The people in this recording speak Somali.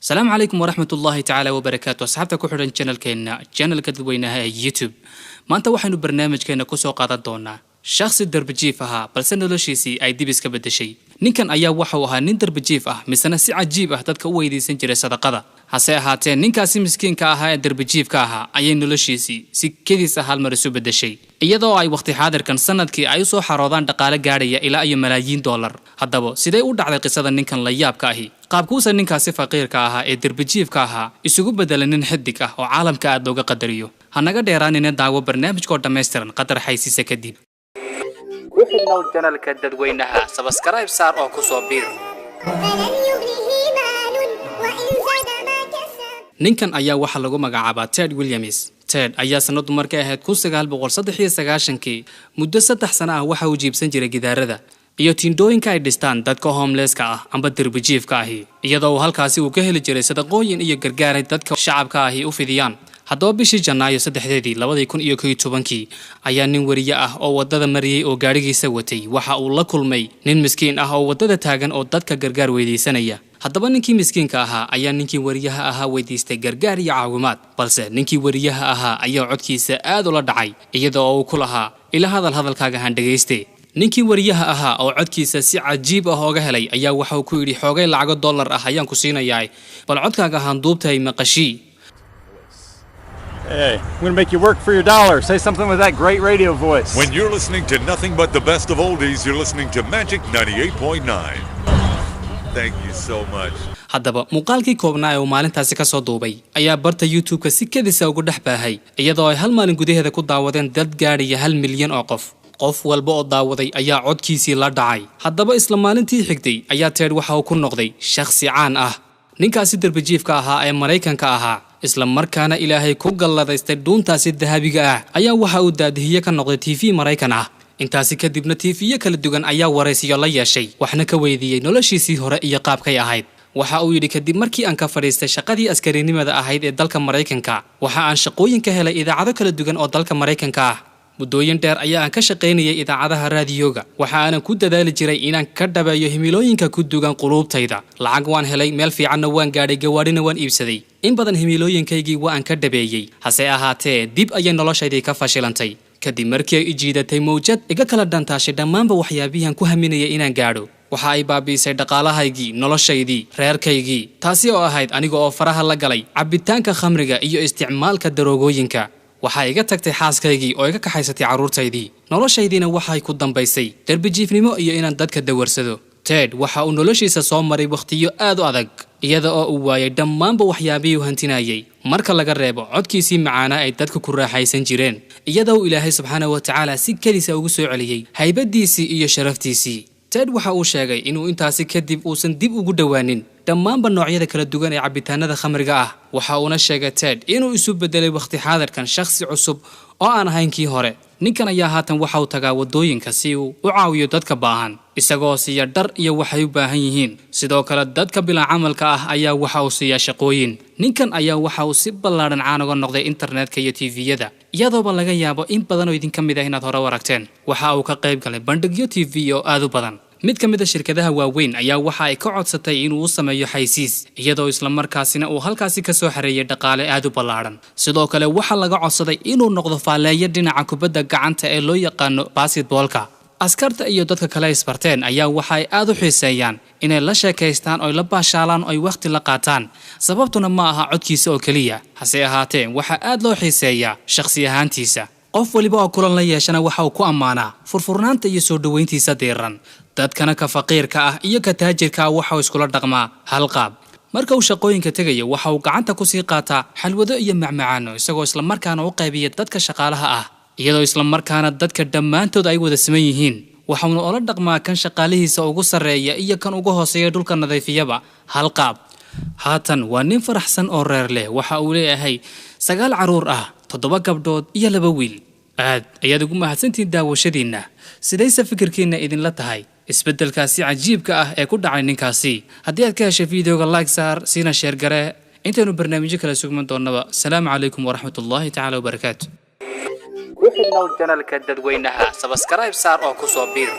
السلام عليكم ورحمة الله تعالى وبركاته. أصحابتك وحرن channel كدوينها يوتيوب. ما أنت وحنو برنامج كنا كسو قادة دونا شخص دربجيف أها بس إنه لشيء أي دبس كبد شيء. نكن أيا وحوها دربجيف مثلا سي عجيب تدك ويدي سنجر صدقة هسه هاتين نكاسي مسكين كاها دربجيف كاها أي إنه لشيء سي كذي سهل مرسوب بد شيء. iyadoo ay waqti xaadirkan sanadkii ay soo xaroodaan dhaqaale gaaraya ilaa iyo malaayiin dollar haddaba sidee u dhacday qisada ninkan la yaabka ahi qaabkuusa ninkaasi faqiirka ahaa ee derbijiifka ahaa isugu bedelay nin xidig ah oo caalamka aad looga qadariyo hanaga dheeraanina daawo barnaamijkoo dhammaystiran qadar xaysiisa kadib ku xidhnow channelka dadweynaha subscribe saar oo ku soo biir ninkan ayaa waxa lagu magacaabaa Ted Williams. Ted ayaa sanadu markay ahayd 1993 muddo 3 sano ah waxa uu jiibsan jiray gidaarada iyo tiindooyinka ay dhistaan dadka homeless-ka ah amba derbijiifka ahi iyadoo halkaasi uu ka heli jiray sadaqooyin iyo gargaar dadka shacabka ahi u fidiyaan. haddaba bishii Janaayo 3 2011 ayaa nin wariye ah oo wadada mariyay oo gaarigiisa watay waxa uu la kulmay nin miskiin ah oo wadada taagan oo dadka gargaar weydiisanaya. haddaba ninkii miskiinka ahaa ayaa ninkii wariyaha ahaa weydiistay gargaar iyo caawimaad balse ninkii wariyaha ahaa ayaa codkiisa aad ula dhacay iyadoo uu ku lahaa ila hadalkaaga han dhageyste. ninkii wariyaha ahaa oo codkiisa si cajiib ah ooga helay ayaa waxa uu ku yiri xoogay lacago dollar ah ayaan ku siinayaa bal codkaaga han duubtay maqashii. Hey, I'm going to make you work for your dollar. Say something with that great radio voice. When you're listening to nothing but the best of oldies, you're listening to Magic 98.9. Thank you so much. haddaba muuqaalkii koobnaa ee uu maalintaasi ka soo duubay ayaa barta YouTube-ka si kadis ugu dhex baahay iyadoo ay hal maalin gudaheeda ku daawadeen dad gaadhaya 1 milyan oo qof walba oo daawaday ayaa codkiisii la dhacay. haddaba isla maalintii xigtay ayaa Ted waxa uu ku noqday shakhsi caan ah. ninkaasi derbijiifka ahaa ee Mareykanka ahaa isla markaana Ilaahay ku galladaystay dhuuntaasi dahabiga ah ayaa waxa uu daadihiye ka noqday TV Mareykan ah. intaasi kadibna TV kala duwan ayaa wareysiyo la yeeshay waxna ka weydiiyay noloshiisii hore iyo qaabkay ahayd. waxa uu yiri kadib markii aan ka fariistay shaqadii askarinimada ahayd ee dalka Mareykanka waxa aan shaqooyin ka helay idaacado kala duwan oo dalka Mareykanka ah. muddooyin dheer ayaa aan ka shaqaynayay idaacadaha raadiyoga waxa aan ku dadaali jiray inaan ka dhabeeyo himilooyinka ku dugan qulubtayda. lacag waan helay meel fiicanna waan gaadhay gawaadhina waan iibsaday. in badan himilooyinkaygii waan ka dhabeeyay hase ahaatee dib ayay noloshaydii ka fashilantay kadib markii ay jiidatay mowjad iga kala dhantaashay dhammaanba waxyaabihiin ku haminayay inaan gaadho. waxa ay baabiisay dhaqaalahaygii noloshaydii reerkaygii taasi oo ahayd aniga oo faraha la galay cabitaanka khamriga iyo isticmaalka daroogooyinka. waxa iga tagtay xaaskaygii oo iga kaxaysatay caruurtaydii noloshaydiina waxay ku dambaysay derbijiifnimo iyo inaan dadka dawarsado. Ted waxa uu noloshiisa soo maray waqtiyo aad u adag iyada oo uu waayay dhammaanba waxyaabihii uu hantinayay marka laga reebo codkiisii macaana ay dadka ku raaxaysan jireen iyadoo Ilaahay subxaanahu wa ta'aala si kaliisa ugu soo celiyay haybadiisii iyo sharaftiisii. Ted waxa uu sheegay inuu intaasi kadib uusan dib ugu dhawaanin dhammaanba noocyada kala duwan ee cabitaanada khamriga ah. waxa uuna sheegay Ted inuu isu bedelay waqti xaadirkan shakhsi cusub oo aan ahayn kii hore. ninkan ayaa haatan waxa uu tagaa wadooyinka si uu u caawiyo dadka baahan isagoo siiya dhar iyo waxay u baahan yihiin. sidoo kale dadka bilaa camalka ah ayaa waxa uu siiya shaqooyin. ninkan ayaa waxa uu si ballaaran caan uga noqday internetka iyo TV-yada iyadoo laga yaabo in badan oo idin ka mid ah inaad hore waragteen. waxa uu ka qayb galay bandhigyo TV oo aad u badan. mid ka mid ah shirkadaha waaweyn ayaa waxa ay ka codsatay inuu u sameeyo xaysiis iyadoo isla markaasina uu halkaasi ka soo xareeyay dhaqaale aad u ballaaran. sidoo kale waxa laga codsaday inuu noqdo faaleeyo dhinaca kubadda gacanta ee loo yaqaano basketballka. askarta iyo dadka kale isbarteen ayaa waxa ay aad u xiiseeyaan inay la sheekaystaan oo la baashaalaan oo ay waqti la qaataan. sababtuna ma aha codkiisa oo kaliya hase ahaatee waxa aad loo xiiseeyaa shakhsi ahaantiisa. qof waliba oo kulan la yeeshana waxa uu ku ammaanaa furfurnaanta iyo soo dhaweyntiisa diiran. dadkana ka faqiirka ah iyo ka taajirka ah waxa uu iskula dhaqmaa hal qaab. marka uu shaqooyinka tagayo waxa uu gacanta ku sii qaataa xalwado iyo macmacaano isagoo isla markaana u qaybiya dadka shaqaalaha ah iyadoo isla markaana dadka dhammaantood ay wada siman yihiin. waxauna ula dhaqmaa kan shaqaalihiisa ugu sarreeya iyo kan ugu hooseeya dhulka nadiifiyaba hal qaab. haatan waa nin faraxsan oo reer leh waxa uu leeyahay 9 caruur ah 7 gabdhood iyo 2 wiil. aad ayaad ugu mahadsantihiin daawashadiina. sidayse fikirkiina idinla tahay isbedelkaasi cajiibka ah ee ku dhacay ninkaasi? haddii aad ka heshay videoga like saar siina share gare intaanu barnaamijyo kala sugman doonaba. salaamu calaykum waraxmatullaahi tacaala wabarakaatu. ku xidhnow channelka dadweynaha subscribe saar oo ku soo biir.